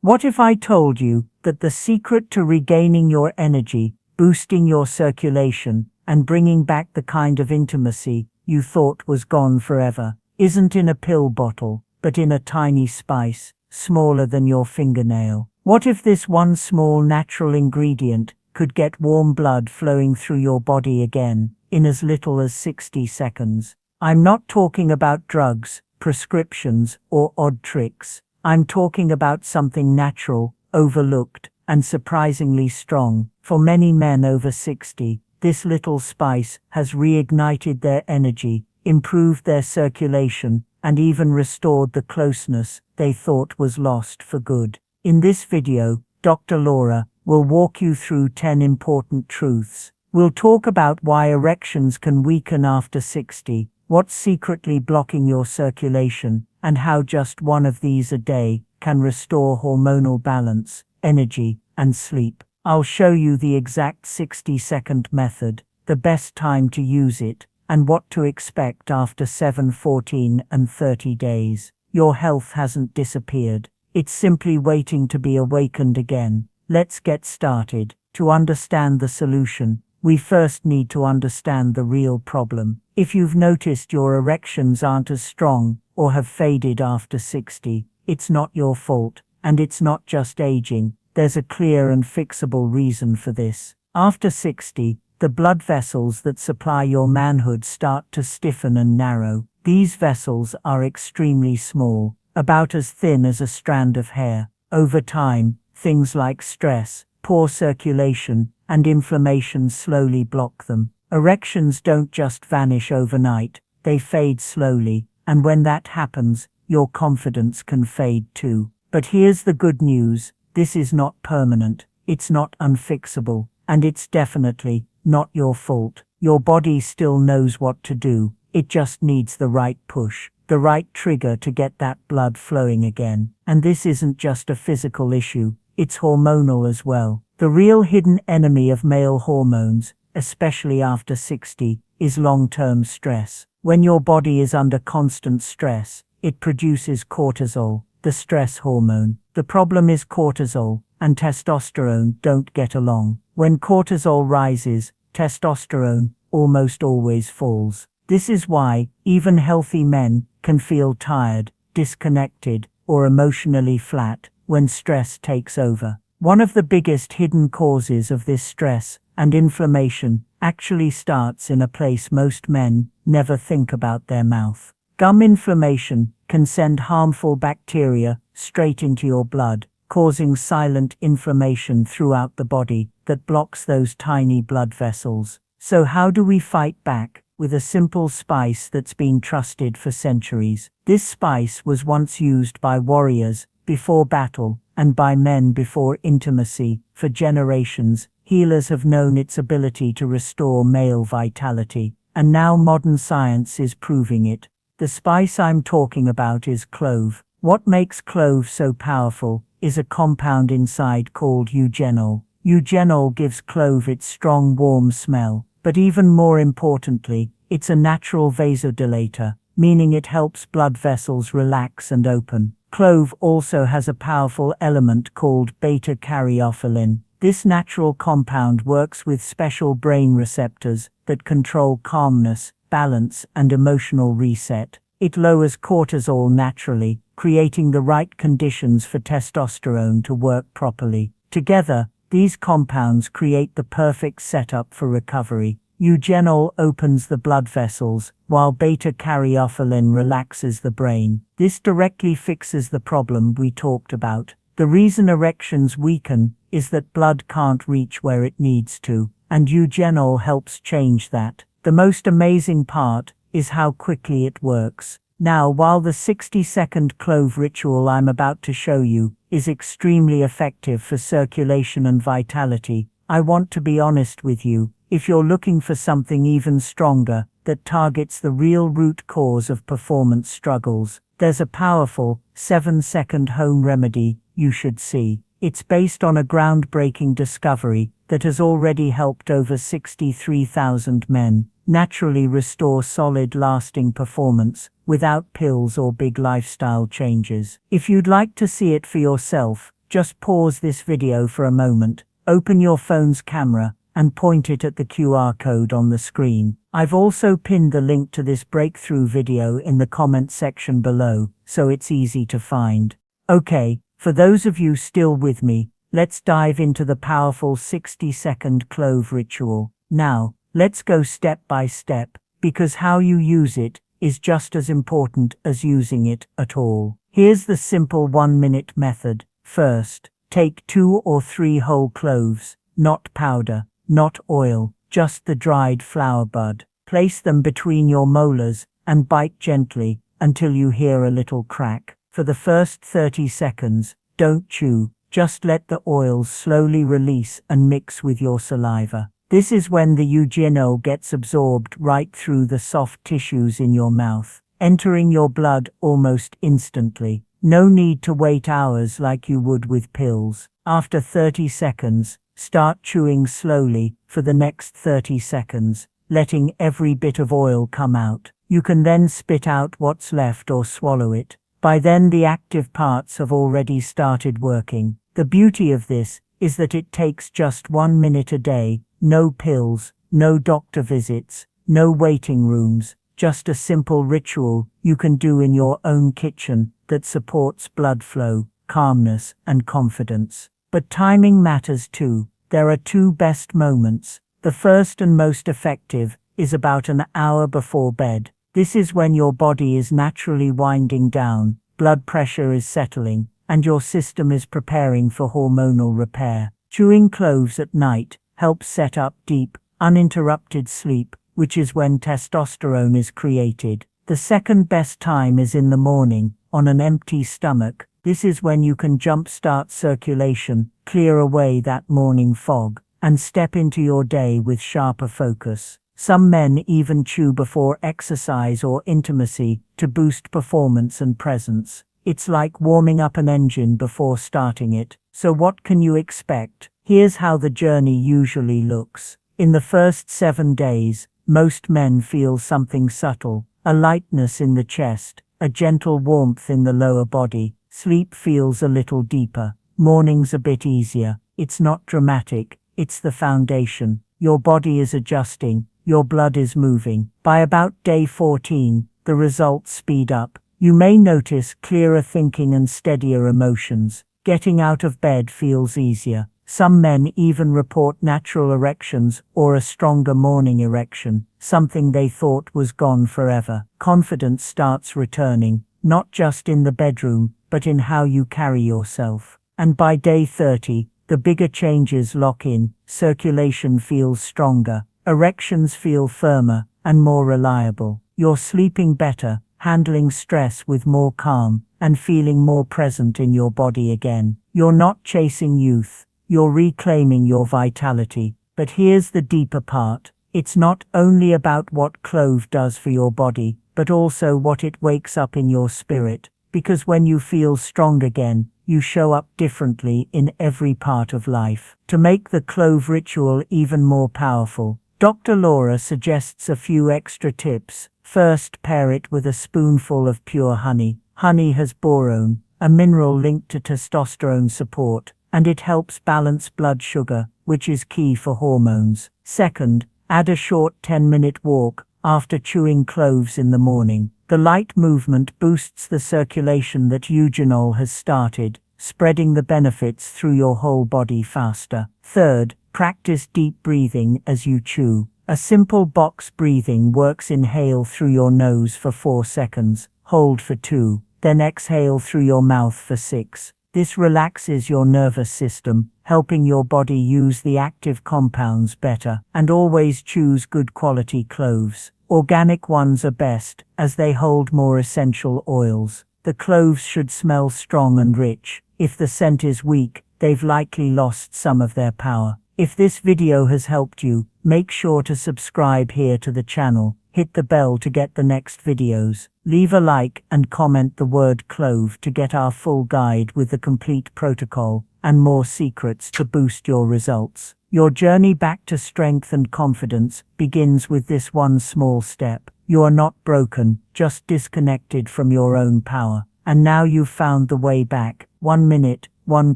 What if I told you that the secret to regaining your energy, boosting your circulation, and bringing back the kind of intimacy you thought was gone forever, isn't in a pill bottle, but in a tiny spice, smaller than your fingernail? What if this one small natural ingredient could get warm blood flowing through your body again, in as little as 60 seconds? I'm not talking about drugs, prescriptions, or odd tricks. I'm talking about something natural, overlooked, and surprisingly strong. For many men over 60, this little spice has reignited their energy, improved their circulation, and even restored the closeness they thought was lost for good. In this video, Dr. Laura will walk you through 10 important truths. We'll talk about why erections can weaken after 60, what's secretly blocking your circulation, and how just one of these a day can restore hormonal balance, energy, and sleep. I'll show you the exact 60-second method, the best time to use it, and what to expect after 7, 14, and 30 days. Your health hasn't disappeared. It's simply waiting to be awakened again. Let's get started. To understand the solution, we first need to understand the real problem. If you've noticed your erections aren't as strong, or have faded after 60, it's not your fault, and it's not just aging. There's a clear and fixable reason for this. After 60, the blood vessels that supply your manhood start to stiffen and narrow. These vessels are extremely small, about as thin as a strand of hair. Over time, things like stress, poor circulation, and inflammation slowly block them. Erections don't just vanish overnight, they fade slowly, and when that happens, your confidence can fade too. But here's the good news, this is not permanent, it's not unfixable, and it's definitely not your fault. Your body still knows what to do, it just needs the right push, the right trigger to get that blood flowing again. And this isn't just a physical issue, it's hormonal as well. The real hidden enemy of male hormones, especially after 60, is long-term stress. When your body is under constant stress, it produces cortisol, the stress hormone. The problem is cortisol and testosterone don't get along. When cortisol rises, testosterone almost always falls. This is why even healthy men can feel tired, disconnected, or emotionally flat when stress takes over. One of the biggest hidden causes of this stress and inflammation actually starts in a place most men never think about: their mouth. Gum inflammation can send harmful bacteria straight into your blood, causing silent inflammation throughout the body that blocks those tiny blood vessels. So how do we fight back? With a simple spice that's been trusted for centuries. This spice was once used by warriors before battle and by men before intimacy. For generations, healers have known its ability to restore male vitality, and now modern science is proving it. The spice I'm talking about is clove. What makes clove so powerful is a compound inside called eugenol. Eugenol gives clove its strong, warm smell, but even more importantly, it's a natural vasodilator, meaning it helps blood vessels relax and open. Clove also has a powerful element called beta-caryophyllene. This natural compound works with special brain receptors that control calmness, balance, and emotional reset. It lowers cortisol naturally, creating the right conditions for testosterone to work properly. Together, these compounds create the perfect setup for recovery. Eugenol opens the blood vessels, while beta-caryophyllene relaxes the brain. This directly fixes the problem we talked about. The reason erections weaken is that blood can't reach where it needs to, and eugenol helps change that. The most amazing part is how quickly it works. Now, while the 60-second clove ritual I'm about to show you is extremely effective for circulation and vitality, I want to be honest with you. If you're looking for something even stronger that targets the real root cause of performance struggles, there's a powerful 7-second home remedy you should see. It's based on a groundbreaking discovery that has already helped over 63,000 men naturally restore solid, lasting performance without pills or big lifestyle changes. If you'd like to see it for yourself, just pause this video for a moment, open your phone's camera, and point it at the QR code on the screen. I've also pinned the link to this breakthrough video in the comment section below, so it's easy to find. Okay, for those of you still with me, let's dive into the powerful 60-second clove ritual. Now, let's go step by step, because how you use it is just as important as using it at all. Here's the simple 1-minute method. First, take 2 or 3 whole cloves, not powder, not oil, just the dried flower bud. Place them between your molars and bite gently until you hear a little crack. For the first 30 seconds, don't chew, just let the oils slowly release and mix with your saliva. This is when the eugenol gets absorbed right through the soft tissues in your mouth, entering your blood almost instantly. No need to wait hours like you would with pills. After 30 seconds, start chewing slowly for the next 30 seconds, letting every bit of oil come out. You can then spit out what's left or swallow it. By then the active parts have already started working. The beauty of this is that it takes just 1 minute a day, no pills, no doctor visits, no waiting rooms, just a simple ritual you can do in your own kitchen that supports blood flow, calmness, and confidence. But timing matters too. There are 2 best moments. The first and most effective is about an hour before bed. This is when your body is naturally winding down, blood pressure is settling, and your system is preparing for hormonal repair. Chewing cloves at night helps set up deep, uninterrupted sleep, which is when testosterone is created. The second best time is in the morning, on an empty stomach. This is when you can jumpstart circulation, clear away that morning fog, and step into your day with sharper focus. Some men even chew before exercise or intimacy to boost performance and presence. It's like warming up an engine before starting it. So what can you expect? Here's how the journey usually looks. In the first 7 days, most men feel something subtle, a lightness in the chest, a gentle warmth in the lower body. Sleep feels a little deeper. Mornings a bit easier. It's not dramatic, it's the foundation. Your body is adjusting, your blood is moving. By about day 14, the results speed up. You may notice clearer thinking and steadier emotions. Getting out of bed feels easier. Some men even report natural erections or a stronger morning erection, something they thought was gone forever. Confidence starts returning, not just in the bedroom, but in how you carry yourself. And by day 30, the bigger changes lock in. Circulation feels stronger, erections feel firmer and more reliable. You're sleeping better, handling stress with more calm, and feeling more present in your body again. You're not chasing youth, you're reclaiming your vitality. But here's the deeper part. It's not only about what clove does for your body, but also what it wakes up in your spirit. Because when you feel strong again, you show up differently in every part of life. To make the clove ritual even more powerful, Dr. Laura suggests a few extra tips. First, pair it with a spoonful of pure honey. Honey has boron, a mineral linked to testosterone support, and it helps balance blood sugar, which is key for hormones. Second, add a short 10-minute walk after chewing cloves in the morning. The light movement boosts the circulation that eugenol has started, spreading the benefits through your whole body faster. Third, practice deep breathing as you chew. A simple box breathing works. Inhale through your nose for 4 seconds, hold for 2, then exhale through your mouth for 6. This relaxes your nervous system, helping your body use the active compounds better. And always choose good quality cloves. Organic ones are best, as they hold more essential oils. The cloves should smell strong and rich. If the scent is weak, they've likely lost some of their power. If this video has helped you, make sure to subscribe here to the channel. Hit the bell to get the next videos. Leave a like and comment the word clove to get our full guide with the complete protocol and more secrets to boost your results. Your journey back to strength and confidence begins with this one small step. You are not broken, just disconnected from your own power. And now you've found the way back. 1 minute, one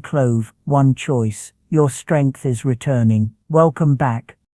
clove, one choice. Your strength is returning. Welcome back.